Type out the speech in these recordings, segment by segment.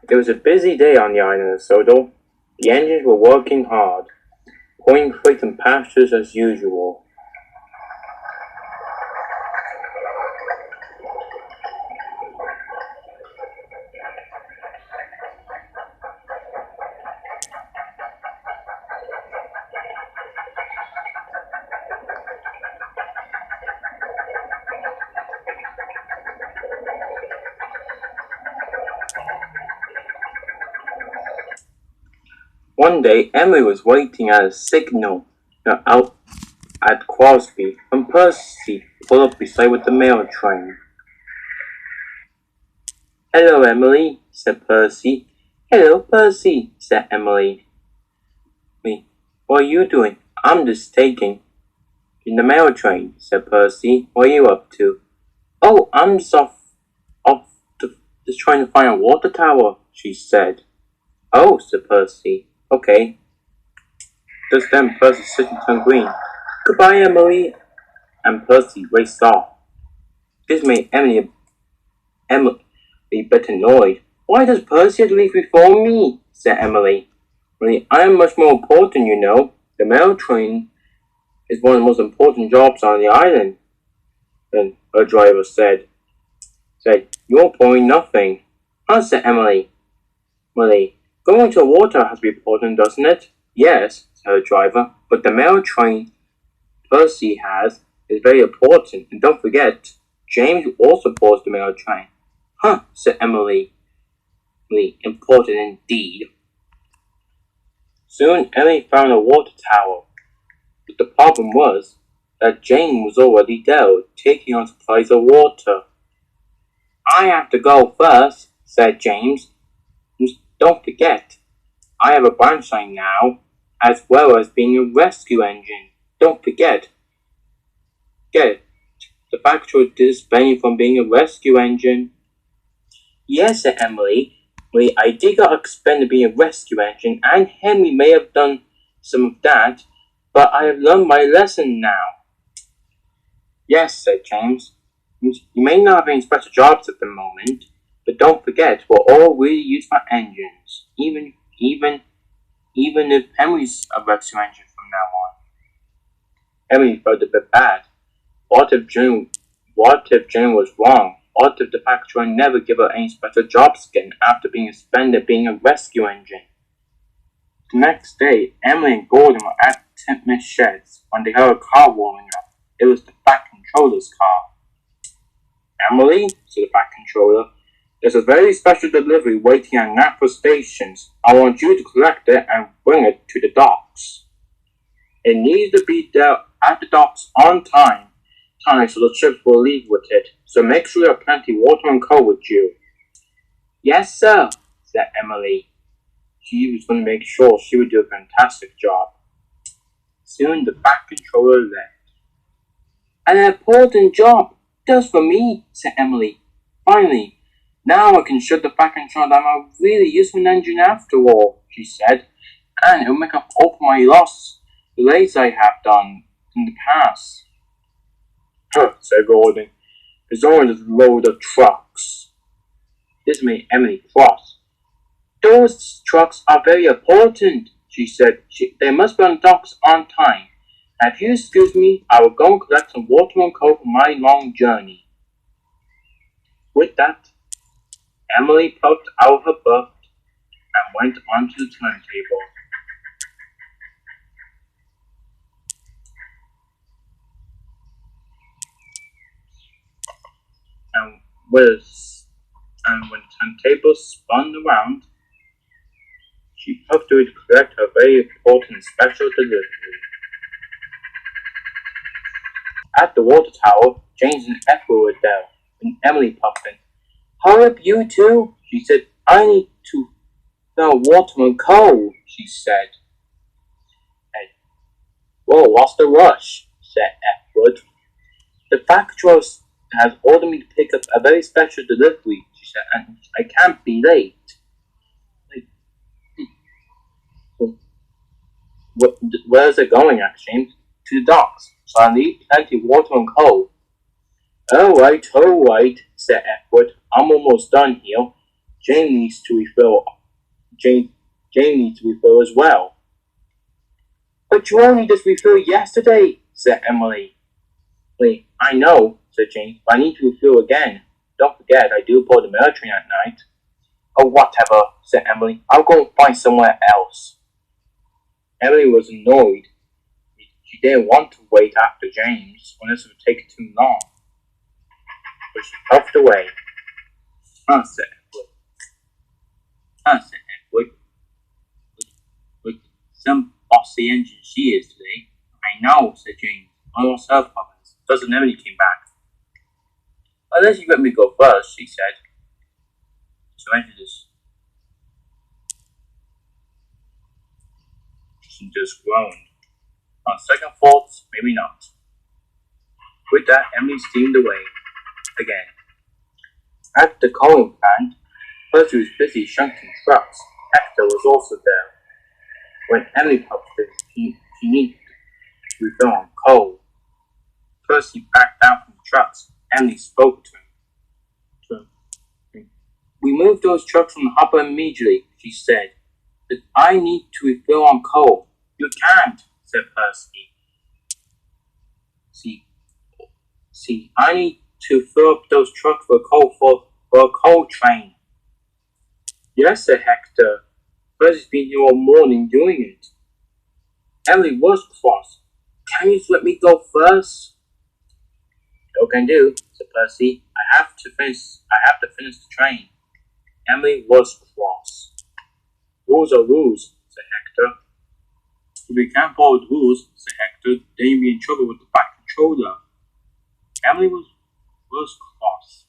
It was a busy day on the island of Sodor. The engines were working hard, pouring freight and passengers as usual. One day, Emily was waiting at a signal out at Crosby when Percy pulled up beside with the mail train. "Hello, Emily," said Percy. "Hello, Percy," said Emily. "What are you doing?" "I'm just taking in the mail train," said Percy. "What are you up to?" "Oh, I'm just just trying to find a water tower," she said. "Oh," said Percy. "Okay." Just then Percy suddenly turned green. "Goodbye, Emily," and Percy raced off. This made Emily a bit annoyed. "Why does Percy have to leave before me?" said Emily. "Really, I am much more important, you know. The mail train is one of the most important jobs on the island." Then her driver said, "You're pouring nothing." "Huh," said Emily. "Going to water has to be important, doesn't it?" "Yes," said her driver, "but the mail train Percy has is very important, and don't forget, James also boards the mail train." "Huh," said Emily. "Important indeed." Soon Emily found a water tower, but the problem was that James was already there, taking on supplies of water. "I have to go first," said James. "Don't forget, I have a branch line now, as well as being a rescue engine. Don't forget. The factory disbanded from being a rescue engine." "Yes," said Emily. "I did got expanded being a rescue engine, and Henry may have done some of that, but I have learned my lesson now." "Yes," said James. "You may not have any special jobs at the moment, but don't forget, we're all really used for engines, even if Henry's a rescue engine from now on." Emily felt a bit bad. What if Jane was wrong? What if the factory never gave her any special jobs again after being suspended being a rescue engine? The next day, Emily and Gordon were at Miss Shed's when they heard a car rolling up. It was the Fat Controller's car. "Emily," said the Fat Controller, "there's a very special delivery waiting at Napa Stations. I want you to collect it and bring it to the docks. It needs to be there at the docks on time so the ships will leave with it. So make sure you have plenty of water and coal with you." "Yes, sir," said Emily. She was going to make sure she would do a fantastic job. Soon the Fat Controller left. "An important job, just for me," said Emily. "Finally, now I can show the Fat Controller that I'm a really useful engine after all," she said, "and it'll make up all for my lost delays I have done in the past." "Huh," said Gordon. "There's only a load of trucks." This made Emily cross. "Those trucks are very important," she said. "They must be on the docks on time. Now, if you excuse me, I will go and collect some water and coal for my long journey." With that, Emily popped out of her berth and went onto the turntable. And when the turntable spun around, she puffed away to collect her very important special delivery. At the water tower, James and Ethel were there, and Emily popped in. "Hurry up, you two," she said. "I need to fill water and coal," she said. "Whoa, what's the rush?" said Edward. "The factory has ordered me to pick up a very special delivery," she said, "and I can't be late." "Where's it going?" asked James. "To the docks, so I need plenty of water and coal." All right, said Edward. "I'm almost done here. Jane needs to refill. Jane needs to refill as well. But you only just refilled yesterday, said Emily. I know, said Jane, but I need to refill again. Don't forget, I do board the mail train at night. Oh, whatever, said Emily. I'll go and find somewhere else. Emily was annoyed. She didn't want to wait after James, unless it would take too long. But she puffed away. Said Edward. With some bossy engine she is today. I know, said James. Almost her problems. Doesn't Emily came back. Unless you let me go first, she said. So enter this. She just groaned. On second thoughts, maybe not. With that, Emily steamed away again. At the coaling plant, Percy was busy shunting trucks. Hector was also there. When Emily puffed in, she needed to refill on coal. Percy backed down from the trucks. Emily spoke to him. We moved those trucks from the hopper immediately, she said. But I need to refill on coal. You can't, said Percy. See, I need to fill up those trucks for a coal train. Yes, said Hector. Percy's been here all morning doing it. Emily was cross. Can you just let me go first? No can do, said Percy. I have to finish the train. Emily was cross. Rules are rules, said Hector. If we can't follow the rules, said Hector, then you'll be in trouble with the back controller. Emily was cross.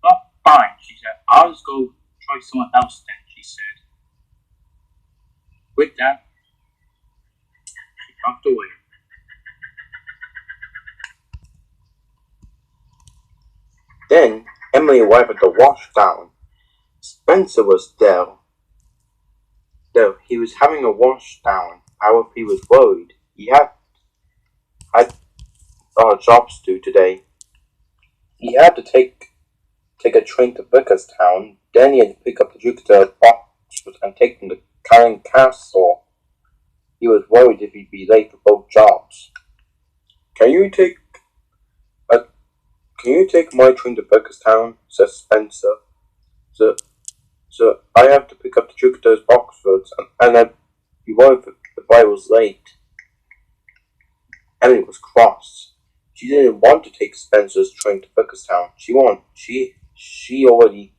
Not fine, she said. I'll just go try someone else then, she said. With that, she puffed away. Then Emily arrived at the washdown. Spencer was there. Though he was having a washdown, however, he was worried. He had jobs to do today. He had to take a train to Vickerstown. Then he had to pick up the Jupiter boxes and take them to Karen Castle. He was worried if he'd be late for both jobs. Can you take my train to Vickerstown? Said Spencer. So I have to pick up the Jupiter's Oxfords, and I'd be worried if I was late. Emily was cross. She didn't want to take Spencer's train to Vickerstown. She already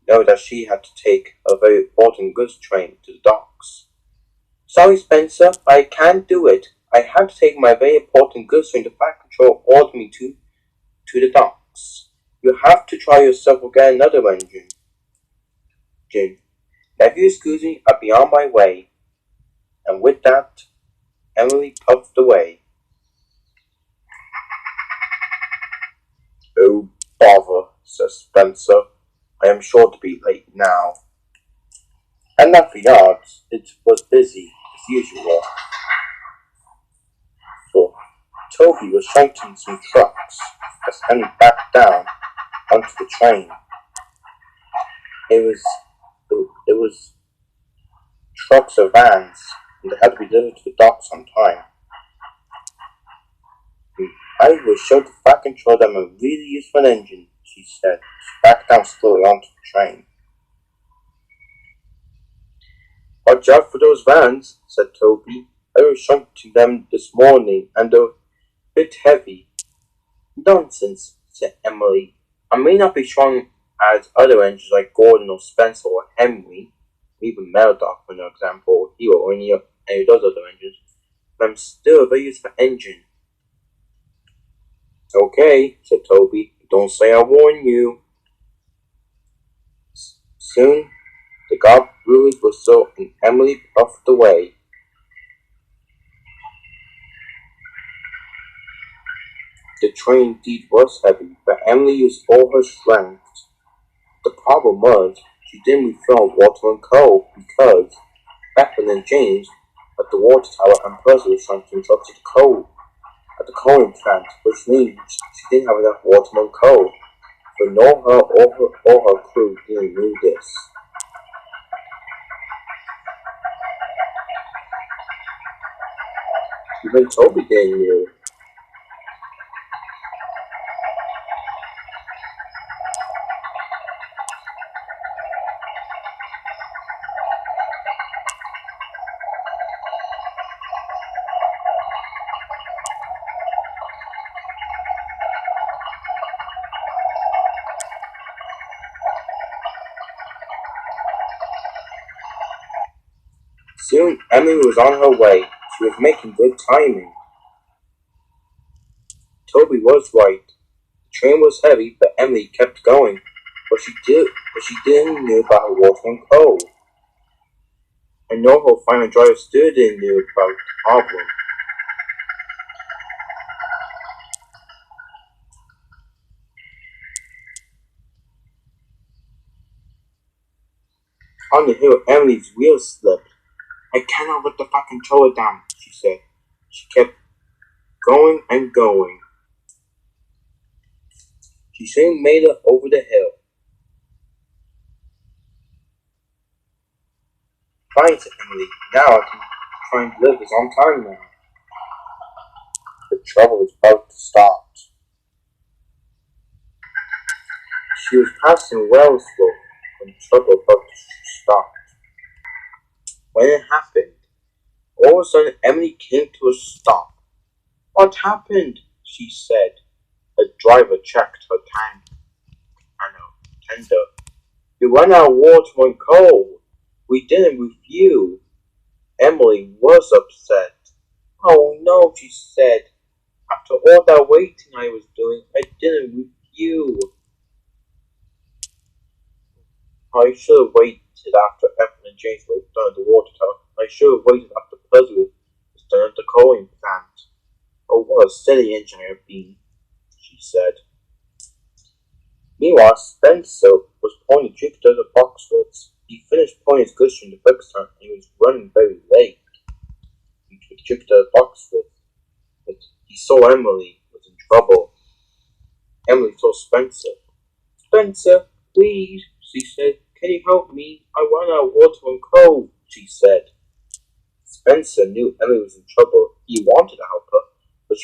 knew that she had to take a very important goods train to the docks. Sorry, Spencer, I can't do it. I have to take my very important goods train to Fat Control ordered me to the docks. You have to try yourself or get another engine. Jim, have you excuse me? I'll be on my way. And with that, Emily puffed away. Oh, bother, said Spencer. I am sure to be late now. And at the yards, it was busy as usual. So Toby was shunting some trucks as Emily backed down onto the train. It was trucks or vans, and they had to be delivered to the docks on time. I will show the Fat Control them a really useful engine, she said. She backed down slowly onto the train. Watch out for those vans, said Toby. I was shunting them this morning, and they're a bit heavy. Nonsense, said Emily. I may not be strong as other engines like Gordon or Spencer or Henry, even Meldock, for example, or Hero, or any of those other engines, but I'm still a very useful engine. Okay, said Toby, but don't say I warned you. Soon, the guard brewers were so, and Emily puffed away. The train indeed was heavy, but Emily used all her strength. The problem was, she didn't refill water and coal, because Becklin and James at the water tower and Percy were shunting trucks at the coaling plant, which means she didn't have enough water and coal. But no, all her crew didn't know this. Even Toby didn't know. Soon Emily was on her way. She was making good timing. Toby was right. The train was heavy, but Emily kept going. But she didn't know about her water and coal. And no her final driver still didn't know about the problem. On the hill, Emily's wheels slipped. I cannot let the fucking controller down, she said. She kept going and going. She soon made it over the hill. Fine, said Emily. Now I can try and live this on time now. The trouble was about to start. She was passing Wellsville when the trouble was about to start. When it happened, all of a sudden Emily came to a stop. What happened? She said. The driver checked her tender. You ran out of water and coal. We didn't refuel. Emily was upset. Oh no, she said. After all that waiting I was doing, I didn't refuel. I should have waited after Evan and James were done at the water tower. I should have waited after Percy was done at the coaling plant. Oh, what a silly engine I have been, she said. Meanwhile, Spencer was pointing Jupiter to Boxwoods. He finished pointing his goods from the bookstore and he was running very late to Jupiter Boxwood. But he saw Emily was in trouble. Emily saw Spencer. Spencer, please, she said. Can you help me? I run out of water and coal, she said. Spencer knew Emily was in trouble. He wanted to help her, but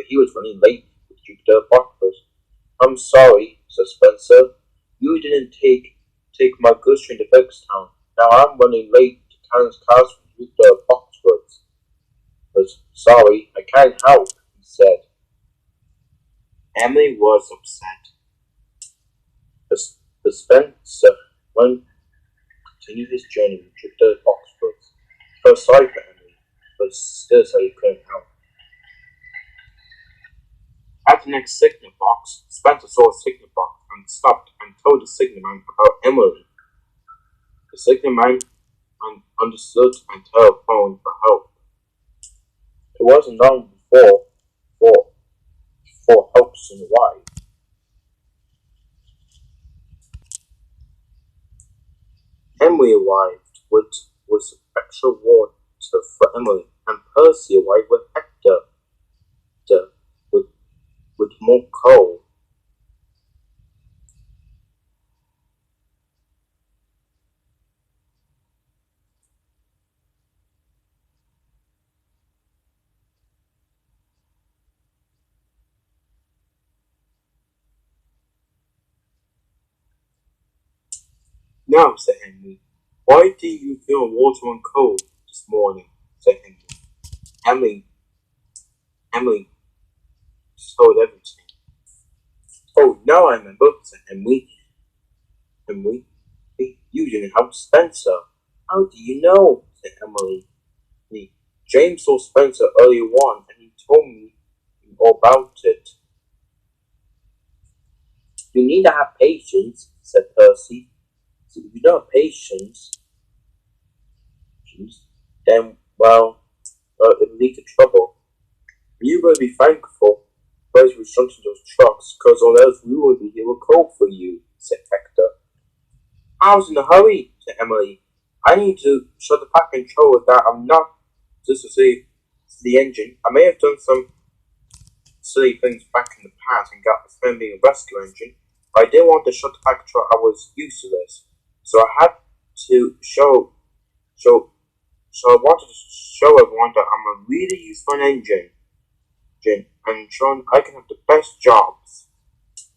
he was running late with Jupiter Boxwood. I'm sorry, said Spencer. You didn't take my goods train to Bigstown. Now I'm running late to Karen's cars from Jupiter Boxwoods. But sorry, I can't help, he said. Emily was upset. But Spencer continued his journey to Jupiter Boxwoods. He felt sorry for Emily, but still said he couldn't help. At the next signal box, Spencer saw a signal box and stopped and told the signalman about Emily. The signalman understood and telephoned for help. It wasn't long before help soon arrived. Emily arrived with extra water for Emily, and Percy arrived with Hector with more coal. Now, said Henry, why do you feel water and coal this morning? Said Henry. Emily told everything. Oh, now I remember, said Henry. You didn't help Spencer. How do you know? Said Emily. James saw Spencer earlier on and he told me all about it. You need to have patience, said Percy. So if you don't have patience, then, well, it will lead to trouble. You will be thankful for those restrictions to those trucks, because or else we will be here with coal for you, said Hector. I was in a hurry, said Emily. I need to show the pack controller that I'm not just to say the engine. I may have done some silly things back in the past and got the being a rescue engine, I didn't want to show the factory I was useless, so I had to so I wanted to show everyone that I'm a really useful engine, and shown I can have the best jobs.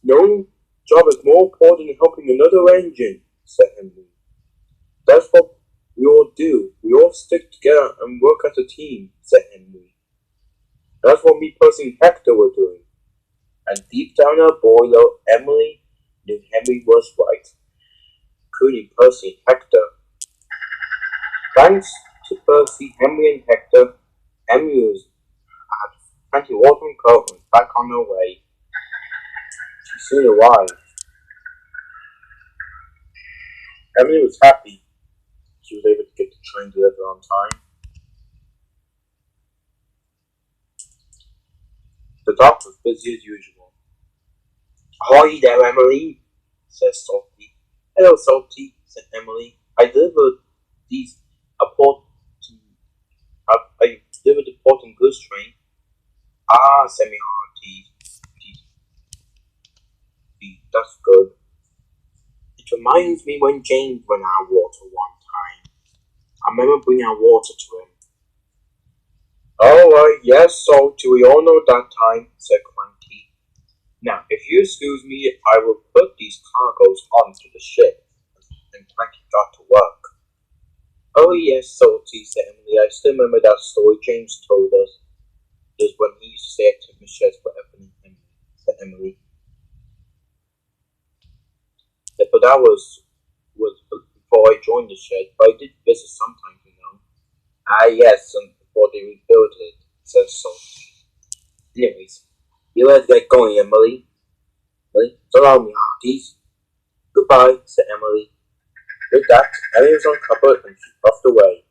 No job is more important than helping another engine, said Henry. That's what we all do. We all stick together and work as a team, said Henry. That's what me, Percy, and Hector were doing. And deep down her boiler, Emily knew Henry was right, including Percy and Hector. Thanks to Percy, Henry, and Hector, Emily had plenty of water and coat and was back on her way. She soon arrived. Emily was happy she was able to get the train delivered on time. The dock was busy as usual. "Ahoy there, Emily," said Salty. "Hello, Salty," said Emily. I delivered the port and goods train." "Ah," said me auntie. "That's good. It reminds me when James ran out of water one time. I remember bringing our water to him." "All right, yes, Salty, we all know that time," said Cranky. "Now, if you excuse me, I will put these cargoes onto the ship." And Cranky got to work. "Oh yes, Salty," said Emily. "I still remember that story James told us. Just when he used to stay at Tim Shed's for Evan and Emily," said Emily. "But that was before I joined the shed, but I did visit sometimes, you know." "Ah yes, and before they rebuilt it," said Salty. "Anyways, you let's get going, Emily. So long, me hearties." "Goodbye," said Emily. With that, Emily was uncovered and she puffed away.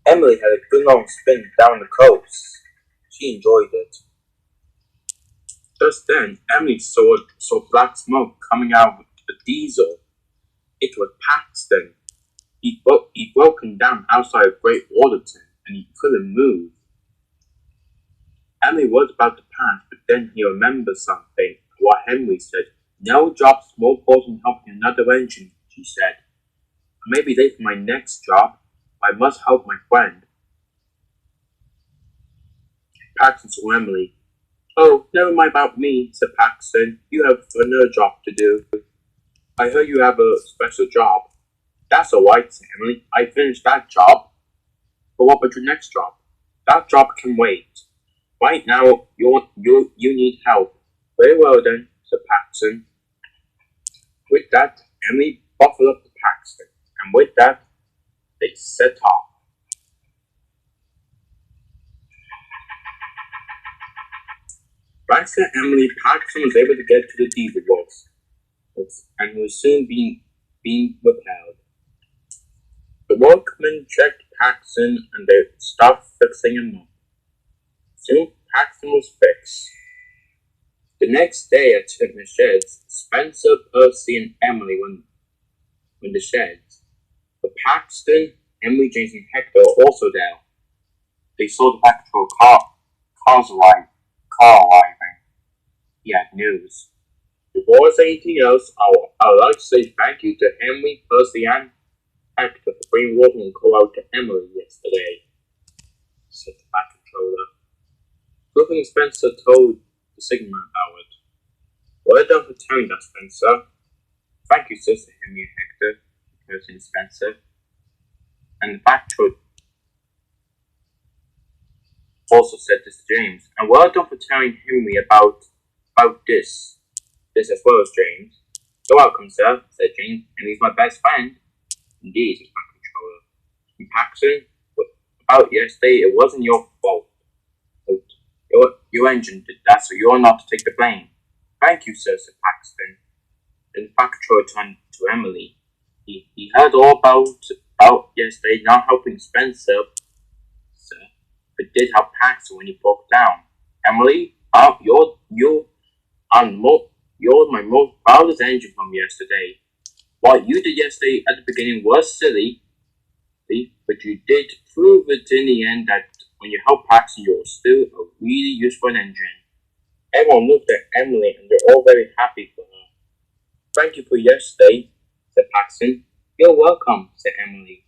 Emily had a good long spin down the coast. She enjoyed it. Just then, Emily saw black smoke coming out of the diesel. It was Paxton. He'd broken down outside of Great Waterton, and he couldn't move. Emily was about to pass, but then he remembered something, what Henry said. "No job's more important than helping another engine," she said. "I may be late for my next job, but I must help my friend." Paxton saw Emily. "Oh, never mind about me," said Paxton. "You have another job to do." "I heard you have a special job." "That's all right," said Emily. "I finished that job." "But what about your next job?" "That job can wait. Right now, you need help." "Very well then," said Paxton. With that, Emily buckled up to Paxton, and with that, they set off. Thanks to Emily, Paxton was able to get to the diesel works, and was soon being repaired. The workmen checked Paxton, and they started fixing him up. Soon, Paxton was fixed. The next day at the sheds, Spencer, Percy, and Emily went in the sheds. But Paxton, Emily, James, and Hector were also there. They saw the factory cars arriving. He had news. Before I say anything else, I would like to say thank you to Emily, Percy, and Hector for bringing water and coal out to Emily yesterday," said the back controller. Cliff and Spencer told the signalman about it. "Well done for telling that, Spencer." "Thank you, Sister Henry and Hector," Percy and Spencer. And the factory also said this to James. "And well done for telling Henry about this as well as James." "You're welcome, sir," said James, "and he's my best friend." "Indeed," said my controller. "And Paxton, about yesterday, it wasn't your fault. Your engine did that, so you're not to take the blame." "Thank you, sir," said Paxton. Then the factory turned to Emily. He heard all about yesterday not helping Spencer, sir, but did help Paxton when he broke down. "Emily, you're my most proudest engine from yesterday. What you did yesterday at the beginning was silly, but you did prove it in the end that when you help Paxton, you're still a really useful engine." Everyone looked at Emily and they're all very happy for her. Thank you for yesterday, said Paxton. You're welcome, said Emily.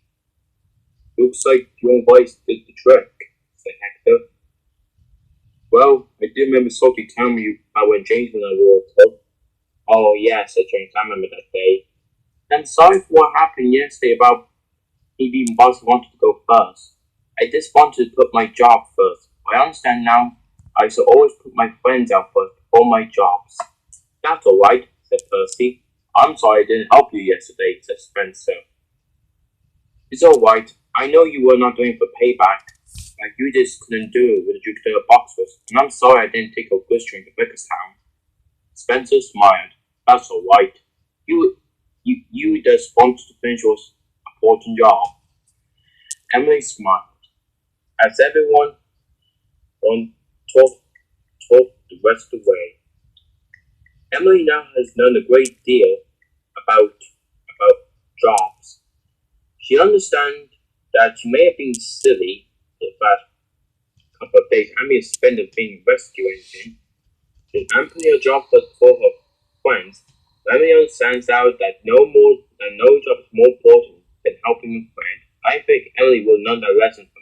Looks like your voice did the trick, said Hector. Well, I do remember Salty telling me about when James and I were club. Oh, yeah, said James. I remember that day. And sorry for what happened yesterday about me being boss who wanted to go first. I just wanted to put my job first. I understand now I should always put my friends out first before my jobs. That's alright, said Percy. I'm sorry I didn't help you yesterday, said Spencer. It's alright. I know you were not doing it for payback. Like you just couldn't do it with the Jupiter boxers, and I'm sorry I didn't take a good string to Bickerstown. Spencer smiled. That's alright. You just wanted to finish your important job. Emily smiled. As everyone on talked the rest of the way. Emily now has known a great deal about jobs. She understands that she may have been silly for the past couple of days and may have spent it being a rescue engine. She's amply a job for her friends. Emily understands out that no job is more important than helping a friend. I think Emily will learn that lesson from